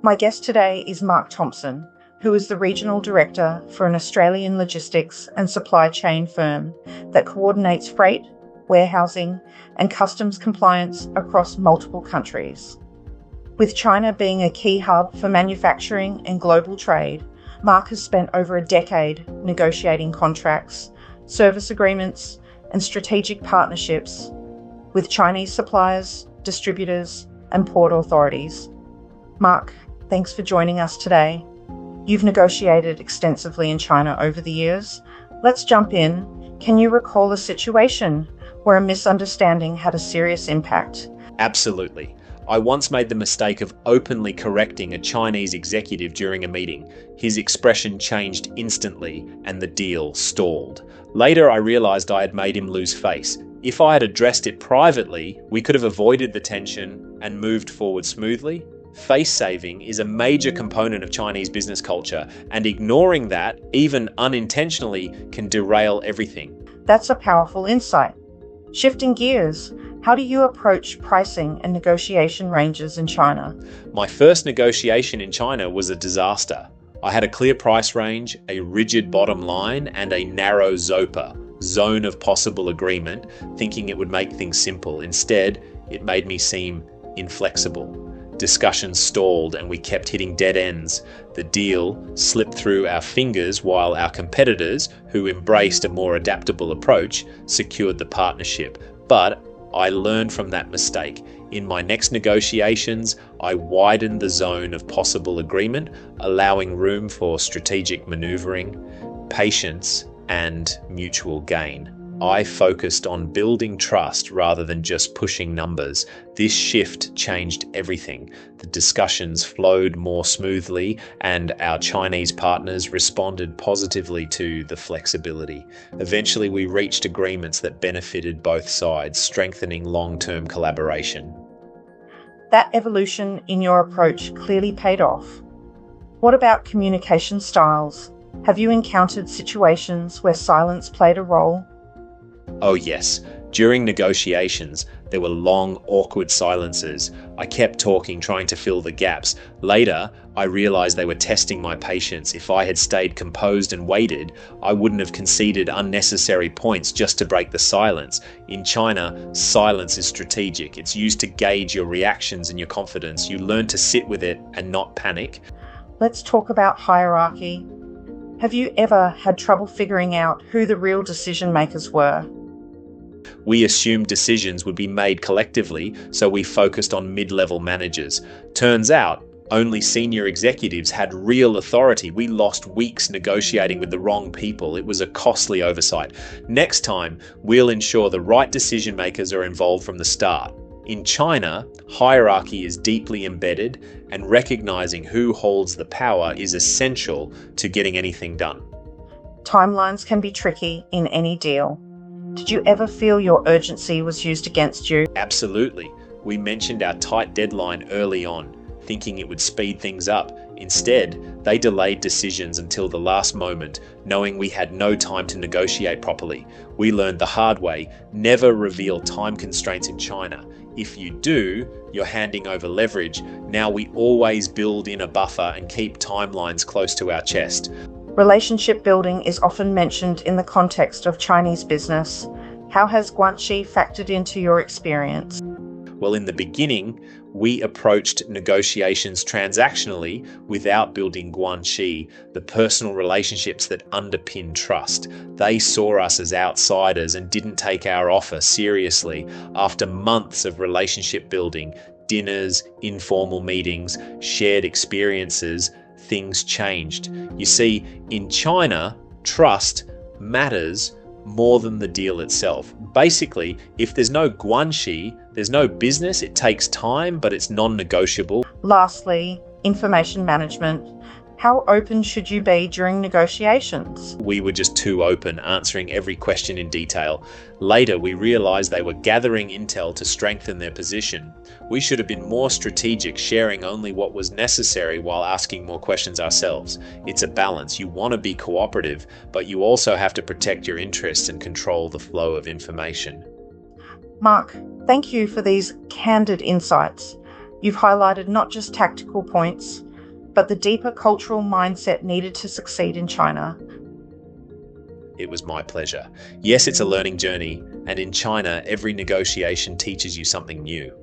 My guest today is Mark Thompson, who is the Regional Director for an Australian logistics and supply chain firm that coordinates freight, warehousing, and customs compliance across multiple countries. With China being a key hub for manufacturing and global trade, Mark has spent over a decade negotiating contracts, service agreements, and strategic partnerships with Chinese suppliers, distributors, and port authorities. Mark, thanks for joining us today. You've negotiated extensively in China over the years. Let's jump in. Can you recall a situation where a misunderstanding had a serious impact? Absolutely. I once made the mistake of openly correcting a Chinese executive during a meeting. His expression changed instantly and the deal stalled. Later, I realized I had made him lose face. If I had addressed it privately, we could have avoided the tension and moved forward smoothly. Face saving is a major component of Chinese business culture, and ignoring that, even unintentionally, can derail everything. That's a powerful insight. Shifting gears, how do you approach pricing and negotiation ranges in China? My first negotiation in China was a disaster. I had a clear price range, a rigid bottom line, and a narrow ZOPA, zone of possible agreement, thinking it would make things simple. Instead, it made me seem inflexible. Discussions stalled and we kept hitting dead ends. The deal slipped through our fingers while our competitors, who embraced a more adaptable approach, secured the partnership. But I learned from that mistake. In my next negotiations, I widened the zone of possible agreement, allowing room for strategic maneuvering, patience, and mutual gain. I focused on building trust rather than just pushing numbers. This shift changed everything. The discussions flowed more smoothly, and our Chinese partners responded positively to the flexibility. Eventually, we reached agreements that benefited both sides, strengthening long-term collaboration. That evolution in your approach clearly paid off. What about communication styles? Have you encountered situations where silence played a role? Oh yes, during negotiations, there were long, awkward silences. I kept talking, trying to fill the gaps. Later, I realized they were testing my patience. If I had stayed composed and waited, I wouldn't have conceded unnecessary points just to break the silence. In China, silence is strategic. It's used to gauge your reactions and your confidence. You learn to sit with it and not panic. Let's talk about hierarchy. Have you ever had trouble figuring out who the real decision makers were? We assumed decisions would be made collectively, so we focused on mid-level managers. Turns out, only senior executives had real authority. We lost weeks negotiating with the wrong people. It was a costly oversight. Next time, we'll ensure the right decision makers are involved from the start. In China, hierarchy is deeply embedded, and recognizing who holds the power is essential to getting anything done. Timelines can be tricky in any deal. Did you ever feel your urgency was used against you? Absolutely. We mentioned our tight deadline early on, thinking it would speed things up. Instead, they delayed decisions until the last moment, knowing we had no time to negotiate properly. We learned the hard way: never reveal time constraints in China. If you do, you're handing over leverage. Now we always build in a buffer and keep timelines close to our chest. Relationship building is often mentioned in the context of Chinese business. How has guanxi factored into your experience? Well, in the beginning, we approached negotiations transactionally without building guanxi, the personal relationships that underpin trust. They saw us as outsiders and didn't take our offer seriously. After months of relationship building, dinners, informal meetings, shared experiences, things changed. You see, in China, trust matters more than the deal itself. Basically, if there's no guanxi, there's no business. It takes time, but it's non-negotiable. Lastly, information management. How open should you be during negotiations? We were just too open, answering every question in detail. Later, we realized they were gathering intel to strengthen their position. We should have been more strategic, sharing only what was necessary while asking more questions ourselves. It's a balance. You want to be cooperative, but you also have to protect your interests and control the flow of information. Mark, thank you for these candid insights. You've highlighted not just tactical points, but the deeper cultural mindset needed to succeed in China. It was my pleasure. Yes, it's a learning journey, and in China, every negotiation teaches you something new.